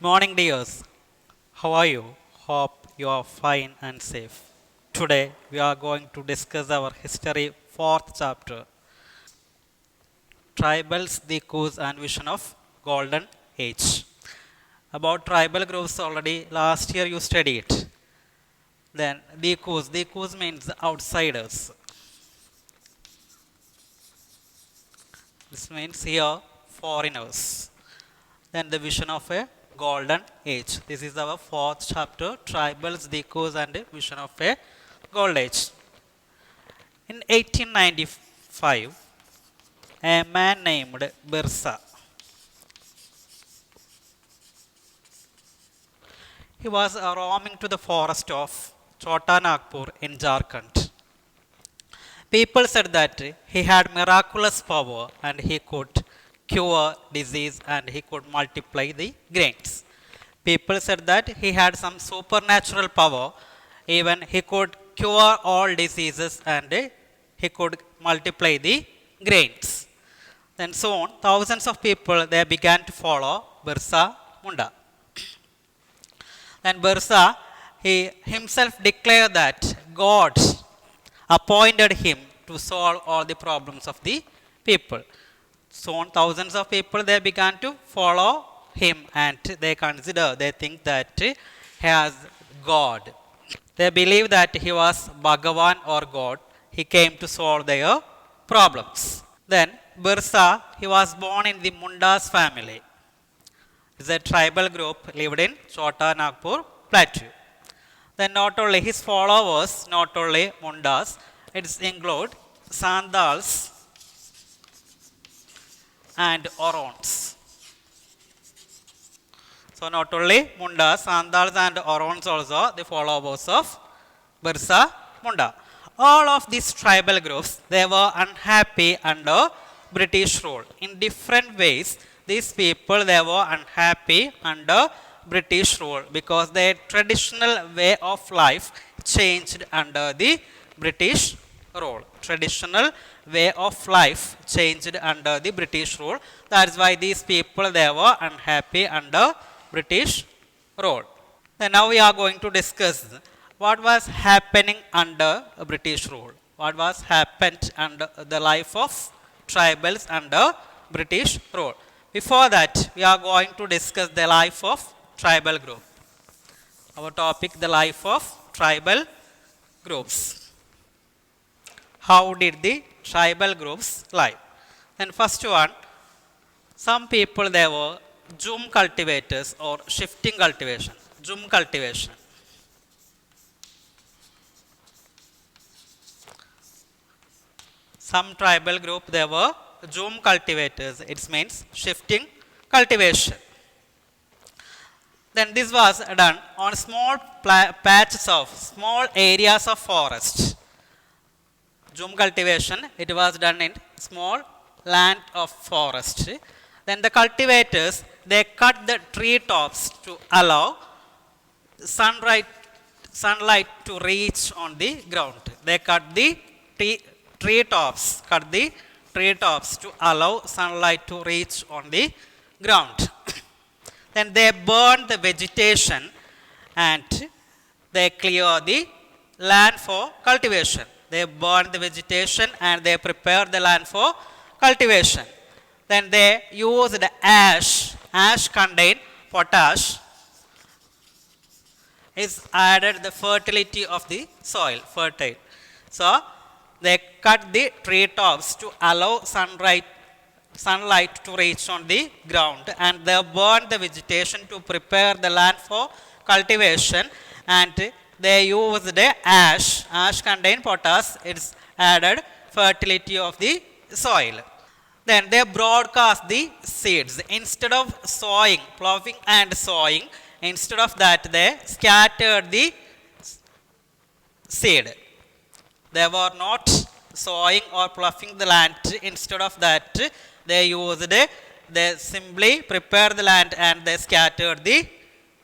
Morning, dears. How are you? Hope you are fine and safe. Today, we are going to discuss our history fourth chapter, Tribals, the Cause and Vision of Golden Age. About tribal groups already last year you studied. Then the cause means outsiders. This means here foreigners. Then the vision of a golden age. This is our fourth chapter, tribals, decos, and vision of a gold age. In 1895, a man named Birsa, he was roaming to the forest of Chota Nagpur in Jharkhand. People said that he had miraculous power and he could cure disease and he could multiply the grains. People said that he had some supernatural power, even he could cure all diseases and he could multiply the grains. Then soon, thousands of people they began to follow Birsa Munda. Then Birsa, he himself declared that God appointed him to solve all the problems of the people. Soon thousands of people they began to follow him and they think that he has God. They believe that he was Bhagavan or God. He came to solve their problems. Then Birsa, he was born in the Mundas family. It's a tribal group lived in Chota Nagpur plateau. Then not only his followers, not only Mundas, it include Sandals and Orons. So not only Mundas, Sandals and Orons also the followers of Birsa Munda. All of these tribal groups, they were unhappy under British rule. In different ways, these people, they were unhappy under British rule because their traditional way of life changed under the British rule. Traditional way of life changed under the British rule. That is why these people, they were unhappy under British rule. Then now we are going to discuss what was happening under British rule. What was happened under the life of tribals under British rule. Before that, we are going to discuss the life of tribal group. Our topic, the life of tribal groups. How did the tribal groups live? And first one, some people they were Jum cultivators or shifting cultivation. Jum cultivation. Some tribal group they were Jum cultivators. It means shifting cultivation. Then this was done on small patches of small areas of forest. Jum cultivation, it was done in small land of forest. Then the cultivators, they cut the tree tops to allow sunlight to reach on the ground. They cut the tree tops to allow sunlight to reach on the ground. Then they burn the vegetation and they clear the land for cultivation. They burn the vegetation and they prepare the land for cultivation. Then they use the ash. Ash contain potash. Is added the fertility of the soil, fertile. So they cut the tree tops to allow sunlight to reach on the ground and they burn the vegetation to prepare the land for cultivation and they use the ash. Ash contain potash. It's added fertility of the soil. Then they broadcast the seeds. Instead of sowing, plowing and sowing, instead of that they scattered the seed. They were not sowing or ploughing the land. Instead of that, they simply prepared the land and they scattered the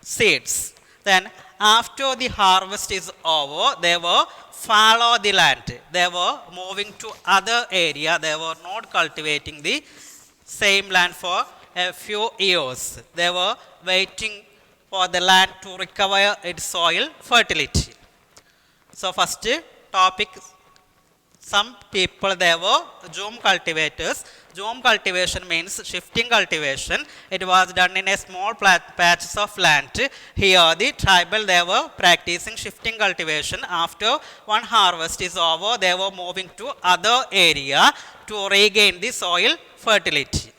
seeds. Then after the harvest is over, they were follow the land. They were moving to other area. They were not cultivating the same land for a few years. They were waiting for the land to recover its soil fertility. So first topic, some people they were zoom cultivators. Zoom cultivation means shifting cultivation. It was done in a small patches of land. Here the tribal they were practicing shifting cultivation. After one harvest is over, they were moving to other area to regain the soil fertility.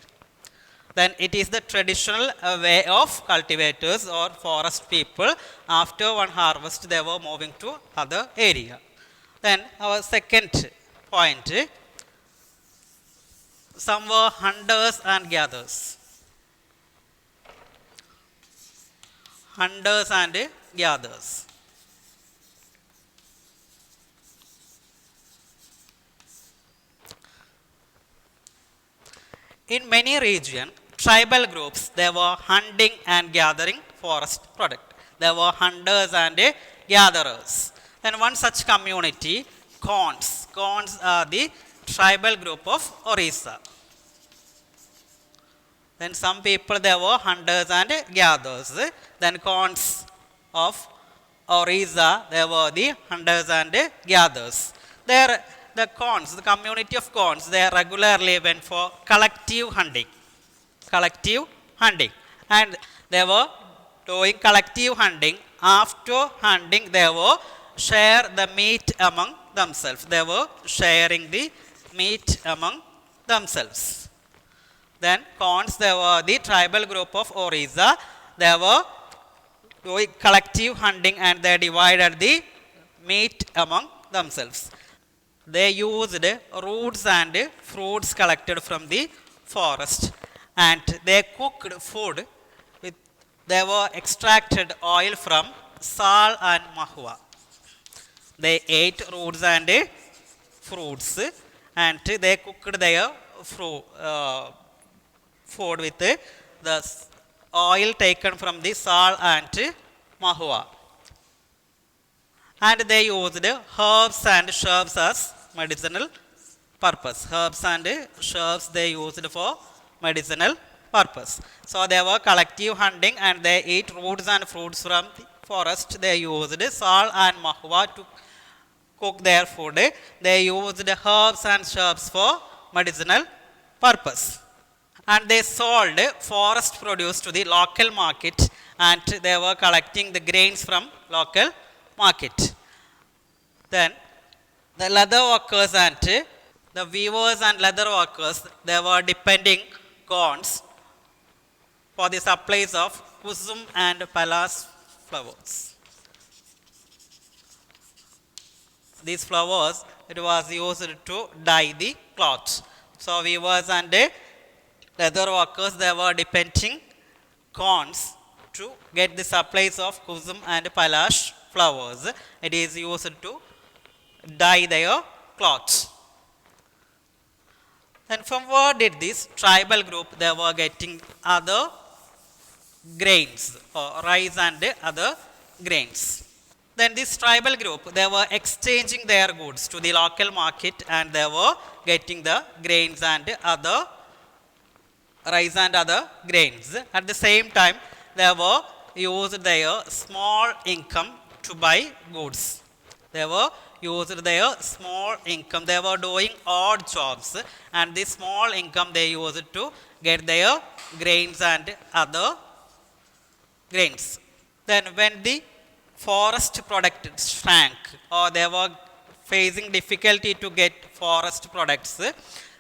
Then it is the traditional way of cultivators or forest people. After one harvest, they were moving to other area. Then our second point, some were hunters and gatherers. Hunters and gatherers. In many regions, tribal groups, they were hunting and gathering forest product. They were hunters and gatherers. And one such community, Khons. Khons are the tribal group of Orissa. Then some people, they were hunters and gatherers. Then Khons of Orissa, they were the hunters and gatherers. The Khons, the community of Khons, they regularly went for collective hunting. Collective hunting. And they were doing collective hunting. After hunting, they were share the meat among themselves. They were sharing the meat among themselves. Then Khons, they were the tribal group of Orissa. They were doing collective hunting and they divided the meat among themselves. They used roots and fruits collected from the forest and they cooked food with, they were extracted oil from sal and mahua. They ate roots and fruits and they cooked their food with the oil taken from the sal and mahua. And they used herbs and shrubs as medicinal purpose. Herbs and shrubs they used for medicinal purpose. So they were collective hunting and they eat roots and fruits from the forest. They used sal and mahua to cook their food. They used herbs and shrubs for medicinal purpose. And they sold forest produce to the local market and they were collecting the grains from local market. Then the leather workers and the weavers and leather workers, they were depending Khons for the supplies of kusum and palas flowers. These flowers, it was used to dye the cloth. So weavers and leather workers, they were depending Khons to get the supplies of kusum and palash flowers. It is used to dye their clothes. And from where did this tribal group, they were getting other grains or rice and other grains. Then this tribal group, they were exchanging their goods to the local market and they were getting the grains and other rice and other grains. At the same time, they were used their small income to buy goods. They were used their small income. They were doing odd jobs and this small income they used to get their grains and other grains. Then when the forest product shrank or they were facing difficulty to get forest products,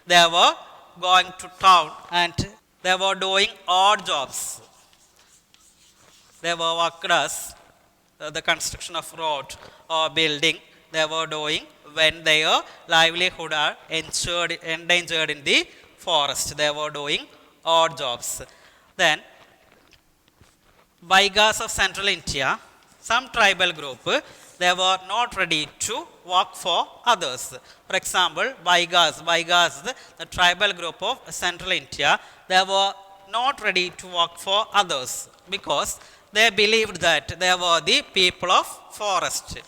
they were going to town and they were doing odd jobs. They were worked as the construction of road or building. They were doing when their livelihood are endangered in the forest. They were doing odd jobs. Then Baigas of central India, some tribal group, they were not ready to work for others. For example, Baigas, the tribal group of central India, they were not ready to work for others because they believed that they were the people of forest.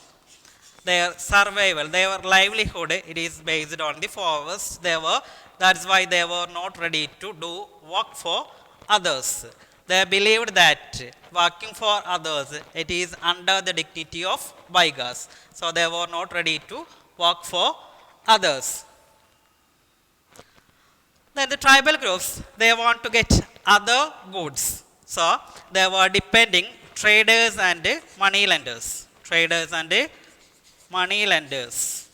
Their survival, their livelihood, it is based on the forest. That's why they were not ready to do work for others. They believed that working for others, it is under the dignity of beggars. So they were not ready to work for others. Then the tribal groups, they want to get other goods. So they were depending traders and money lenders. Traders and money lenders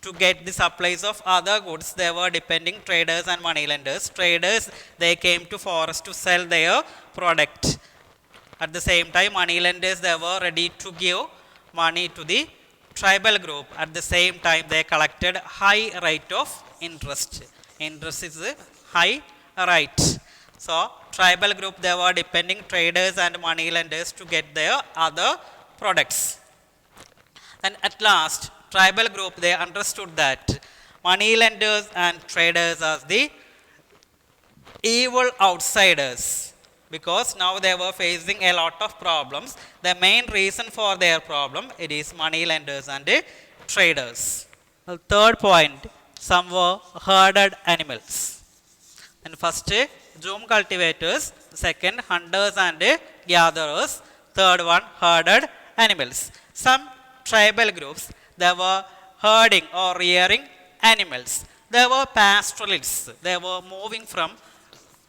to get the supplies of other goods. They were depending traders and money lenders. Traders, they came to forest to sell their product. At the same time, money lenders, they were ready to give money to the tribal group. At the same time, they collected high rate of interest. Interest is a high rate. So tribal group, they were depending traders and money lenders to get their other products. And at last, tribal group, they understood that money lenders and traders are the evil outsiders, because now they were facing a lot of problems. The main reason for their problem, it is money lenders and traders. The third point, some were herded animals. And first, zoom cultivators. Second, hunters and gatherers. Third one, herded animals. Some tribal groups, they were herding or rearing animals. They were pastoralists. They were moving from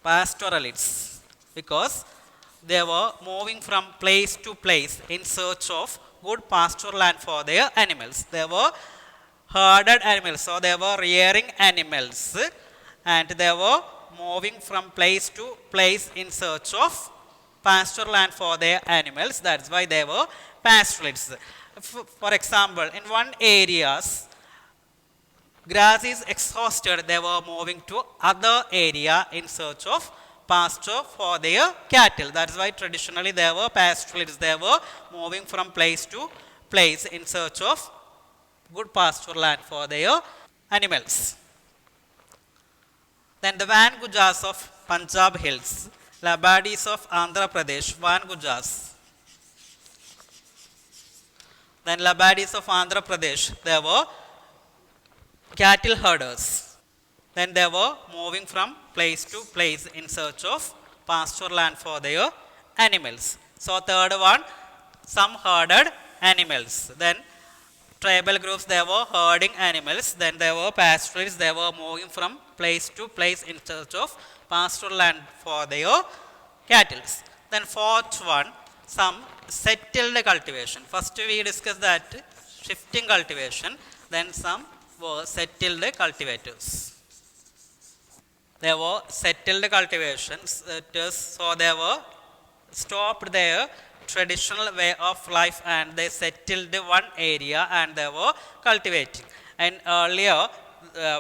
pastoralists because they were moving from place to place in search of good pasture land for their animals. They were herded animals. So they were rearing animals and they were moving from place to place in search of pasture land for their animals. That's why they were pastoralists. For example, in one areas, grass is exhausted, they were moving to other area in search of pasture for their cattle. That's why traditionally they were pastoralists. They were moving from place to place in search of good pasture land for their animals. Then the Van Gujas of Punjab Hills, Labadis of Andhra Pradesh, Van Gujas. Then Labadis of Andhra Pradesh, they were cattle herders. Then they were moving from place to place in search of pasture land for their animals. So third one, some herded animals. Then tribal groups, they were herding animals. Then they were pastoralists, they were moving from place to place in search of pasture land for their cattle. Then fourth one, some settled cultivation. First we discussed that shifting cultivation, then some were settled cultivators. They were settled cultivations, so they were stopped their traditional way of life and they settled one area and they were cultivating. And earlier,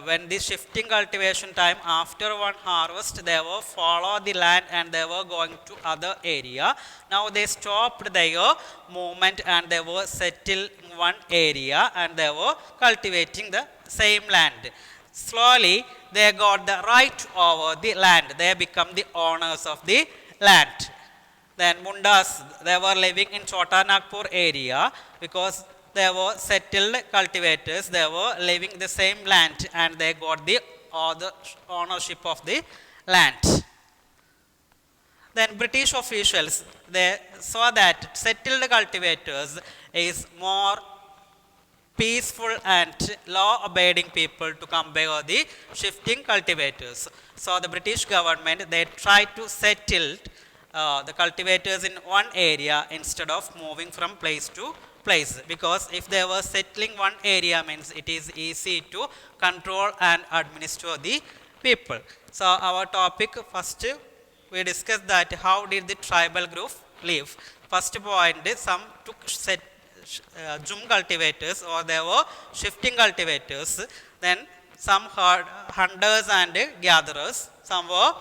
when the shifting cultivation time, after one harvest, they were follow the land and they were going to other area. Now they stopped their movement and they were settled in one area and they were cultivating the same land. Slowly they got the right over the land. They become the owners of the land. Then Mundas, they were living in Chota Nagpur area because they were settled cultivators. They were living the same land and they got the ownership of the land. Then British officials, they saw that settled cultivators is more peaceful and law-abiding people to compare the shifting cultivators. So the British government, they tried to settle the cultivators in one area instead of moving from place to place, because if they were settling one area means it is easy to control and administer the people. So our topic, first we discussed that how did the tribal group live. First point is some took zoom cultivators or they were shifting cultivators. Then some hunters and gatherers, some were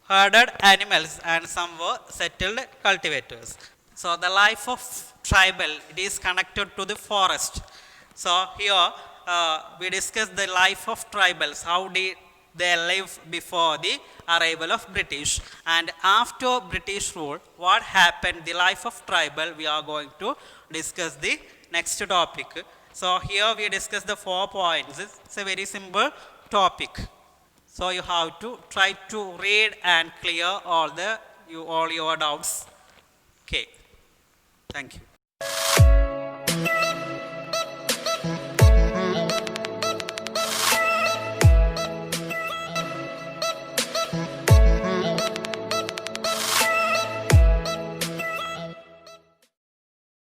herded animals and some were settled cultivators. So the life of tribal, it is connected to the forest. So here we discuss the life of tribals, how did they live before the arrival of British, and after British rule, what happened, the life of tribal, we are going to discuss the next topic. So here we discuss the 4 points. It's a very simple topic. So you have to try to read and clear all your doubts. Okay. Thank you.